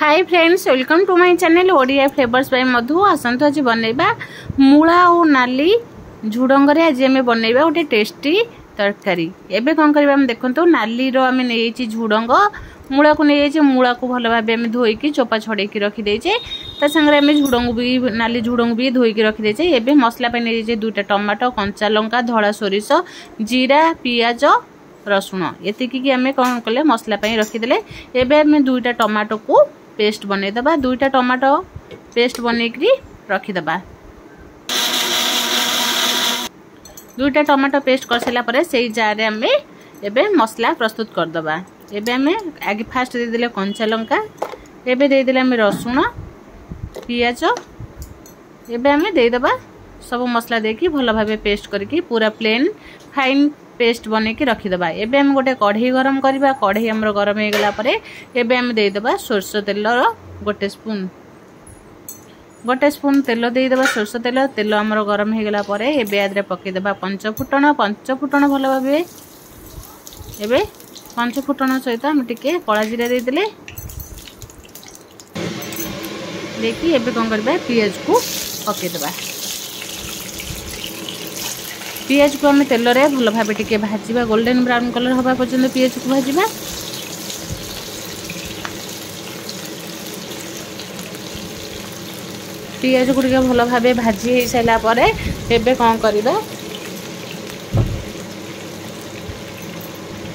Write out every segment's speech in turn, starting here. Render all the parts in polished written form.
Hi friends, welcome to my channel Odia flavours by Madhu. आसंतु आज बनैबा मूला और नाली झुडंग रे आज हमें बनैबा गोटे टेस्टी तरकारी। एबे कोन करबा हम देखंतो नाली रो हमें नेइची झुडंग मूला को नेइची मूला को भलो भाबे हमें धोई की चोपा छडे की रखी देइचे। ता संगे हमें झुडंग भी नाली झुडंग भी धोई की रखी देइचे। एबे मसला पे नेइचे दुटा टमाटो कंचा लंका धड़ा सोरिष जीरा पियाज रसुण एतिकी की हमें कौन कले मसला पे रखीदे। एबे हमें दुईटा टमाटो को पेस्ट बने दबा। दुईटा टमाटो पेस्ट बनेकरी रखीदबा। दुईटा टमाटो पेस्ट कर सारा पर से जार हमें एबे मसला प्रस्तुत कर दबा। एबे हमें आगे फास्ट दे देले कंचा लंका, एबे दे देले हमें रसुण पियाज, एबे हमें दे दबा सब मसला देकी भलो भाबे पेस्ट करके पूरा प्लेन फाइन पेस्ट बने की रखीदबा। एबे हम गोटे कढ़ई गरम करबा। कढ़ई हमर गरम हो गला परे एबे हम दे दबा सोरस तेल गोटे स्पून तेल दे दबा। सोरस तेल तेल हमर गरम हो गला परे एबे आदरे पके दबा पंचफुटण भलो भाबे। एबे पंचफुटण सहित हम टिके कला जीरा दे देले देखि एबे कोन करबा पियाज को पके दबा। पियाज को हमें तेल रे भलो भाबे टिके भाजीबा। गोल्डन ब्राउन कलर होबा पर्यंत पियाज को भाजीबा। पियाज को टिके भलो भाबे भाजी हे साइला परे एबे कोन करबा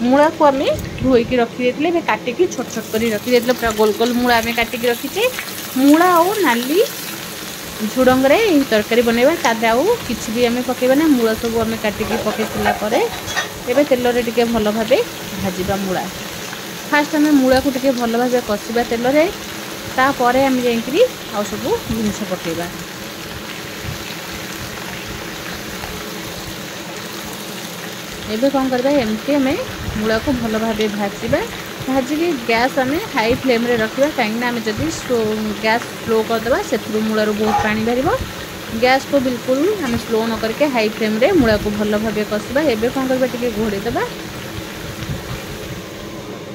मूला को हमें धोई की रखी देथिले। बे काटी की छोट छोट करी रखी देथिले। पूरा गोल गोल मूला हमें काटी की रखीचे। मूला और नाली झुडंग रे तरकारी बनैबा। तादे आउ किछि भी हमें पकेबा ना। मूला सब हमें काटी की पके सिला परे एबे तेल रे टिके भलो भाबे भाजीबा मूला। फास्ट हमें मूला को टिके भलो भाबे कसिबा तेल रे। ता परे हम जेंकरी आ सब जिंस पकेबा। एबे कोन करबा एमके हमें मूला को भलो भाबे भाजीबा। भाजी की गैस हमें हाई फ्लेम रे रखिबा। काहे ना हमें जदी गैस स्लो कर देबा सेथरु मूला रो बहुत पानी बारिबो। गैस को बिल्कुल हमें स्लो न करके हाई फ्लेम रे मूला को भलो भाबे कसिबा। एबे कोन करबा टिके घोड़े देबा।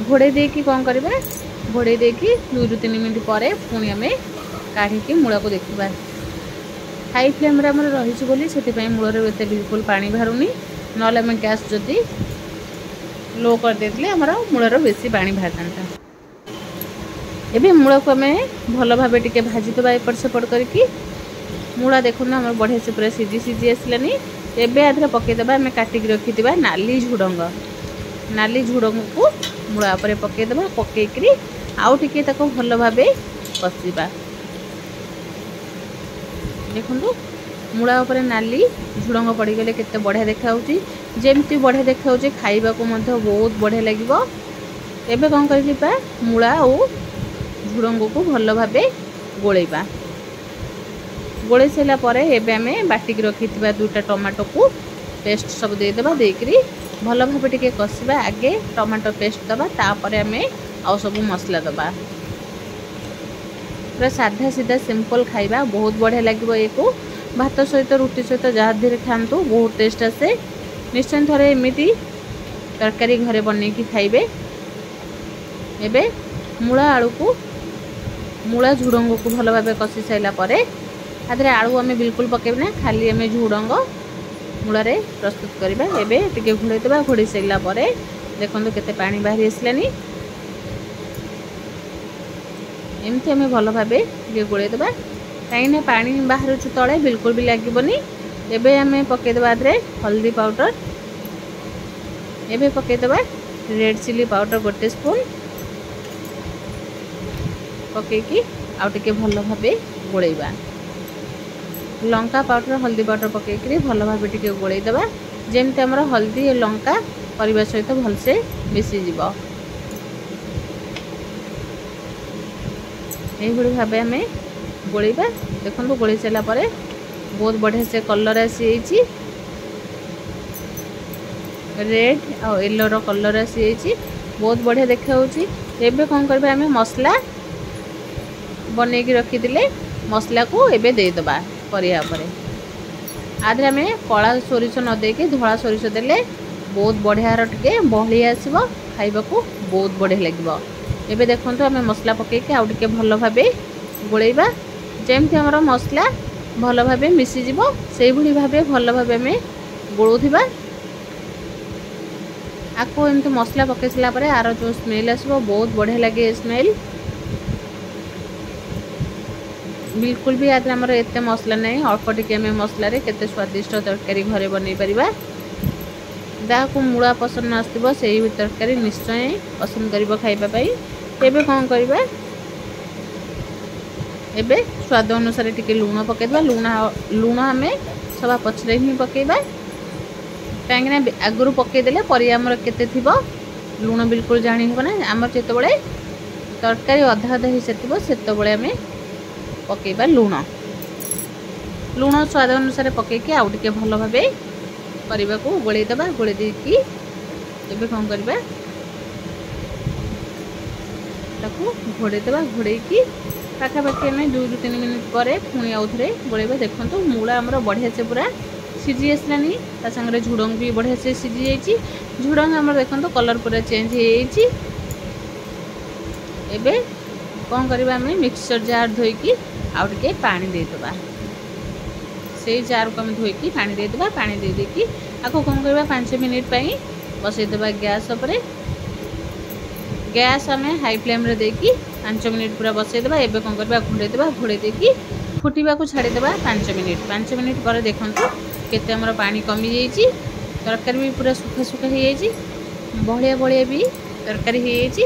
घोड़े दे की कोन करबा घोड़े दे की 2 ରୁ 3 मिनिट परे पुणी हमें काढ़ी की मूला को देखिबा। हाई फ्लेम रे हमर रहिछि बोली सेति पय मूला रे एते बिल्कुल पानी बाहरुनी। नले हमें गैस जदी लो कर देथिले हमरा मूलार बेसी पानी बाहरता। एबे मूला को हमें भलो भाबे टिके भाजी दबा एपट सेपट करके। मूला देखुना हमर बढ़िया से पूरा सीजी आसलानी। एबे आधरे पके दबा हमें काटी की रखी दिबा नाली झुडंग। नाली झुडंग को मूला पर पके दबा। पके करी आउ टिके ताको भलो भाबे कसिबा। देखंतु मूला ऊपर नाली झुडंग पड़ी गले केते बढ़िया देखा होची। जेमती बढ़िया देखा होची खाइबा को मध्य बहुत बढ़िया लागिबो। एबे कोन करजिबा मूला और झुडंग को भलो भाबे गोळेबा। गोळे सेला परे एबे हमें बाटी की रखिथिबा दुटा टमाटो को पेस्ट सब दे देबा। देकरी भलो भाबे टिके कसिबा। आगे टमाटो पेस्ट दबा तापरे हमें आ सब मसला दबा। पूरा साधा सीधा सिंपल खाइबा बहुत बढ़िया लागिबो। एको भात सहित रुटी सहित जहाँ धीरे खातु बहुत टेस्ट आसे। निश्चय थरे एमिति तरकारी घरे बने की खाइबे। एबे मूला आलू को मूला झुडंग को भलो भाबे कसी साइला परे आदरे आलू हमें बिल्कुल पकेबना। खाली हमें झुडंग मूला रे प्रस्तुत करबा। एबे टिके घोड़े देबा। घोड़ी साइला परे देखंतु केते पानी बाहरी आसलानी। एमती हमें भलो भाबे टिके गोळे देबा। कहीं पानी बाहर तले बिल्कुल भी लगे। एबे हमें पकेदबा आदरे हल्दी पाउडर। एबे पकेदबा रेड चिली पाउडर गोटे स्पून पकेकी आउ टिके भलो भाबे गोळेबा। लंका पाउडर हल्दी पाउडर पकेकरी भलो भाबे टिके गोळेई देबा। जेमते हमर हल्दी और लंका परिबा सहित भलसे मिसी जिवो। एही भली भाबे हमें गोळेबा। देखंतु गोळेई साला परे बहुत बढ़िया से कलर आसी रेड और येलो रो कलर आसी बहुत बढ़िया देखा होची। एबे कोन करबे हमें मसला बने की रखी दिले। मसला को एबे दे दबा परिया परे। आदरे हमें कला सोरिष न दे के धला सोरिष देले बहुत बढ़िया टिके बहली आसीबो। खाइबा को बहुत बढ़िया लागिबो। एबे देखंतु आमे मसला पके के आउ टिके भलो भाबे गोळेबा जेमति हमर मसला भलो भाबे मिसी जिवो सेही भली भाबे भलो भाबे आमे गोळुथिबा आको एमती मसला पकेसला परे आरो जो स्मेल आसबो बहुत बढ़िया लगे स्मेल बिल्कुल भी आदि हमर एते मसला नै अल्प टिके आमे मसला रे केते स्वादिष्ट तरकारी घरे बनै परिबा दाको मुळा पसंद नस्तिबो सेही तरकारी निश्चय पसंद करिवो खाइबा पई एबे कोन करबा एबे स्वाद अनुसार टिके लूण पकेदबा लूण आमे सभा पछरे ही पकेबा कांगना आगुरु पके देले परिया हमर केते थिबो लूण बिल्कुल जानि होबो ना हमर जेते बळे तरकारी आधा आधा ही सेतिबो सेते बळे आमे पकेबा लूण स्वाद अनुसार पके के आउ टिके भलो भाबे परिबा को गोळे दबा गोळे देकी एबे कोन करबा ताकू घोड़े दबा घोड़े की पाखा पाखी में 2 ରୁ 3 मिनिट पर पुणी आउ थरे गोळेबा देखंतु मूला हमर बढ़िया से पूरा सिझी आसलानी ता संगे झुडंग भी बढ़िया से सिझी जाइची झुडंग हमर देखंतु कलर पूरा चेंज हे जाइची एबे कोन करबा हमें मिक्सचर जार धोई की आउ टिके पानी दे दबा से जार को हम धोई की पानी दे दबा पानी दे दे की आको कोन करबा 5 मिनिट पई बसै दबा गैस ऊपर गैस हमें हाई फ्लेम रे दे की 5 मिनिट पूरा बसै दबा एबे कोन करबा घोड़े दे की फुटीबा को छाड़ी दबा 5 मिनिट पर देखंतु केते हमर पानी कमी जाइची तरकारी भी पूरा सुखा सुखा हे जाइची बहलिया बहलिया भी तरकारी हे जाइची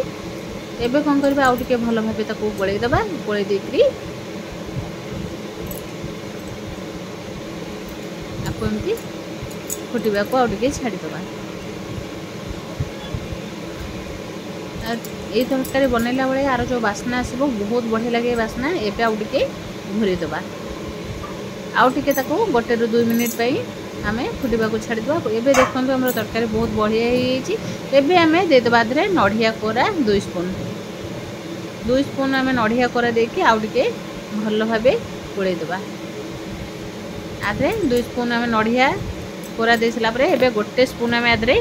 एबे कोन करबा आउ टिके भलो भाबे ताको गोळे दबा गोळे देकरी आपो एमती फुटीबा को आउ टिके छाड़ी दबा ए तरकारी बनैला बेले आरो जो बासना आसीबो बहुत बढ़िया लगे बासना एबे आउ टिके घुरी दबा आउ टिके ताको 1 ରୁ 2 मिनिट पई आमे फुटीबा को छाड़ी दबा एबे देखंतु हमर तरकारी बहुत बढ़िया हे जाइची एबे आमे दे दबा धरे नडिया कोरा 2 स्पून आमे नडिया कोरा देकी आउ टिके भलो भाबे गोळे दबा आधे 2 स्पून आमे नडिया कोरा देसला परे एबे 1 स्पून आमे आधरे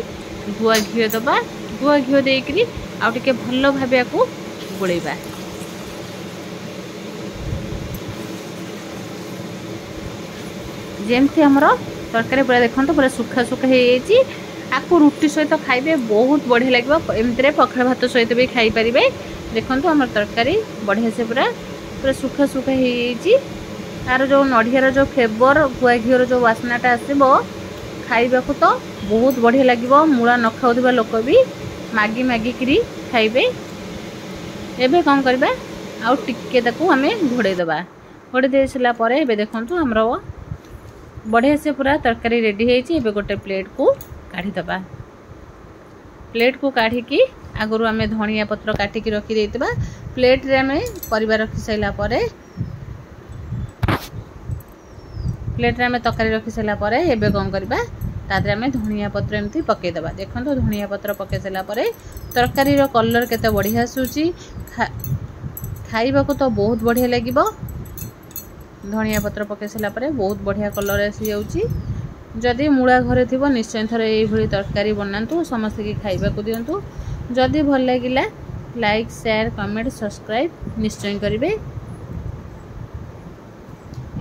गुआ घियो दबा गुआ घियो देकरी आउ टिके भलो भाबे आकू गोळेबा जेमती हमर तरकारी पूरा देखंतु पूरा सुखा सुखा हे जाइची आकू रुटी सहित खाइबे बहुत बढ़िया लागबो एमतरे पखाळ भात सहित भी खाइ परिबे देखंतु हमर तरकारी बढ़िया से पूरा सुखा सुखा हे जाइची तार जो नडियार जो फ्लेवर गुआ घियोर जो वासनाटा आसीबो खाइबा को तो बहुत बढ़िया लागिबो मूला न खाउदिबा लोक भी मागी मागी करी खाइबे एबे कोन करबा आउ टिके ताकू हमें घोड़े दबा घोड़े देसला परे एबे देखंतु हमरो बढ़िया से पूरा तरकारी रेडी है गोटे प्लेट को काढ़ी दबा प्लेट को काढ़ी की आगुरु आमे धनिया पत्र काटिकी रखी देइतबा प्लेट रे आमे परिवार रखी सैला परे प्लेट रे आमे तकारी रखी सैला परे एबे कोन करबा तादरे आमे धनिया पत्र एमती पके दबा देखंतु धनिया पत्र पके सैला परे तरकारी रो कलर केते बढ़िया सुची खाइबा को तो बहुत बढ़िया लागिबो धनिया पत्र पके सला परे बहुत बढ़िया कलर आसी जाउची जदि मूला घरे थिबो निश्चय थरे एई भली तरकारी बनांतु समस्त के खाइबा को दियंतु जदि भल लागिला लाइक शेयर कमेंट सब्सक्राइब निश्चय करिवे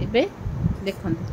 एबे देखंतु